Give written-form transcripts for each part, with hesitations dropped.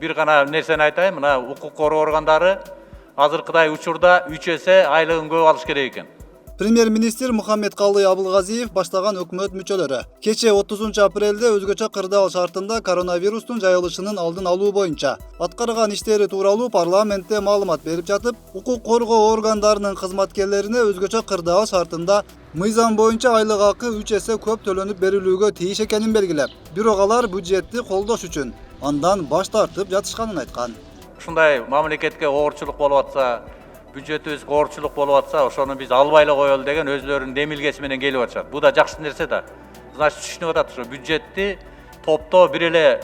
бир гана нерсени айтайын, мына укук коргоо органдары азыркыдай учурда 3 эсе айлыгын көп алыш керек экен. Премьер-министр Мухаммедкалый Абылгазиев баштаган өкмөт мүчөлөрү кече 30 апрелде өзгөчө кырдаал шартында коронавирустун жайылышынын алдын алуу боюнча аткарган иштери тууралуу парламентте маалымат берип жатып, укук коргоо органдарынын кызматкерлерине өзгөчө кырдаал шартында мыйзам боюнча айлык акы 3 эсе көп төлөнүп берилүүгө тийиш экенин белгилеп, бирок алар бюджетти колдош үчүн андан баш тартып жатышканын айткан. Ушундай мамлекетке оорчулук болуп атса, бюджетибизге оорчулук болуп атса, ошону биз албай эле коелу деген өзлөрүнүн демилгеси менен келип атышат. Бул да жакшы нерсе да. Значит, түшүнүп атат, ошо бюджетти топтоо бир эле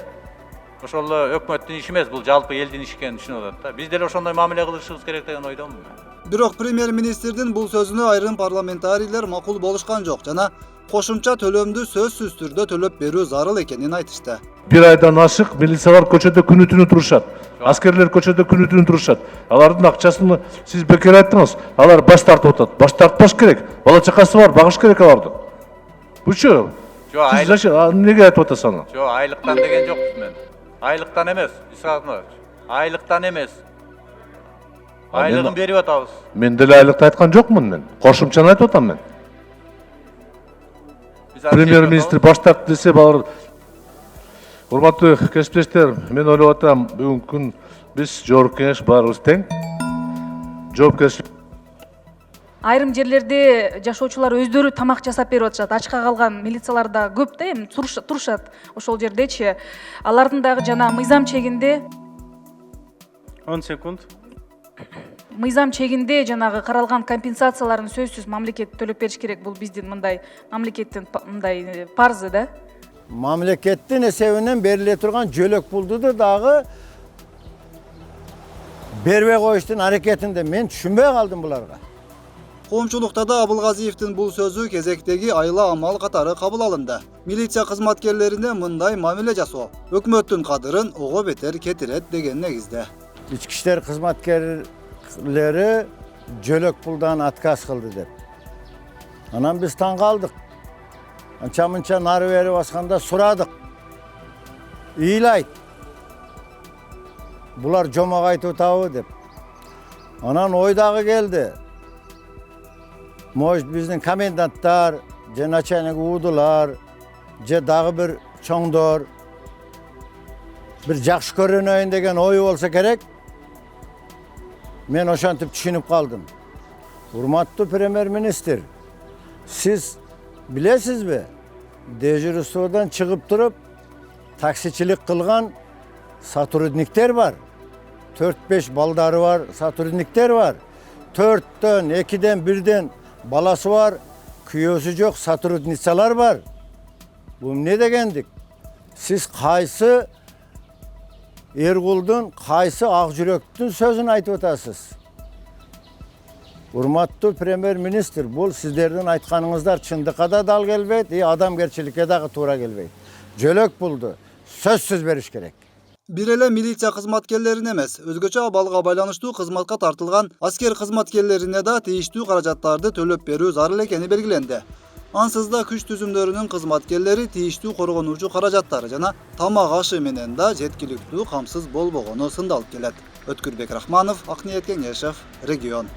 ошол өкмөттүн иши эмес, бул жалпы элдин иши экенин түшүнүп атат да. Биз деле ошондой мамиле кылышыбыз керек деген ойдомун. Бирок премьер-министрдин бул сөзүнө айрым парламентарийлер макул болушкан жок жана кошумча төлөмдү сөзсүз түрдө төлөп берүү зарыл экенин айтышты. Бир айдан ашык милициялар көчөдө күнү түнү турушат. Аскерлер көчөдө күнү түнү турушат. Алардын акчасын сиз бекер айттыңыз. Алар баш тартып атат. Баш тартпаш керек. Бала чакасы бар, багыш керек аларды. Бучу. Сиз неге айтып атасыз аны? Жок, айлыктан деген жокпуз мен. Айлыктан эмес, Исаатович. Айлыктан эмес. Айлыгын берип атабыз. Мен деле айлыкты айткан жокмун мен. Кошумчаны айтып атам мен. Премьер-министр баш тартты десе, балар урматтуу кесиптештер, мен ойлоп атам, бүгүнкү күн биз жогорку кеңеш баарыбыз тең. Жоопкерчилик. Айрым жерлерде жашоочулар өздөрү тамак жасап берип атышат. Ачка калган милициялар да көп да, эми турушат ошол жердечи. Алардын дагы жана мыйзам чегинде 10 секунд. Мыйзам чегинде жанагы каралган компенсацияларын сөзсүз мамлекет төлөп бериш керек. Бул биздин мындай мамлекеттин мындай парзы да. Мамлекеттин эсебинен бериле турган жөлөк пулду дагы бербей коюштун аракетинде мен түшүнбөй калдым буларга. Коомчулукта да Абылгазиевдин бул сөзү кезектеги айла амал катары кабыл алынды. Милиция кызматкерлерине мындай мамиле жасоо өкмөттүн кадырын ого бетер кетирет деген негизде. Ички иштер кызматкерлери жөлөк пулдан отказ кылды деп. Анан биз таң калдык. Анча-мынча нары бери басканда сурадык. Ыйлайт. Булар жомок айтып атабы деп. Анан ой дагы келди. Может, биздин коменданттар, же начальник уудулар, же дагы бир чоңдор бир жакшы көрүнөйүн деген ой болсо керек. Мен ошентип түшүнүп калдым. Урматтуу премьер-министр, сиз билесизби? Дежурстводан чыгып туруп таксичилик кылган сотрудниктер бар. 4-5 балдары бар, сотрудниктер бар. 4-төн, 2-ден, 1-ден баласы бар, күйөөсү жок сотрудницалар бар. Бул эмне дегендик? Сиз кайсы Эргулдун, кайсы ак жүрөктүн сөзүн айтып атасыз? Урматтуу премьер-министр, бул сиздердин айтканыңыздар чындыкка да дал келбейт, адамгерчиликке дагы туура келбейт. Жөлөк пулду сөзсүз бериш керек. Бир эле милиция кызматкерлерин эмес, өзгөчө абалга байланыштуу кызматка тартылган аскер кызматкерлерине да тийиштүү каражаттарды төлөп берүү зарыл экени белгиленди. Ансыз да күч түзүмдөрүнүн кызматкерлери тийиштүү коргонуучу каражаттары жана тамак ашы менен да жеткиликтүү камсыз болбогону сындалып келет. Өткүрбек Рахманов, Акниет Кеңешев, Регион.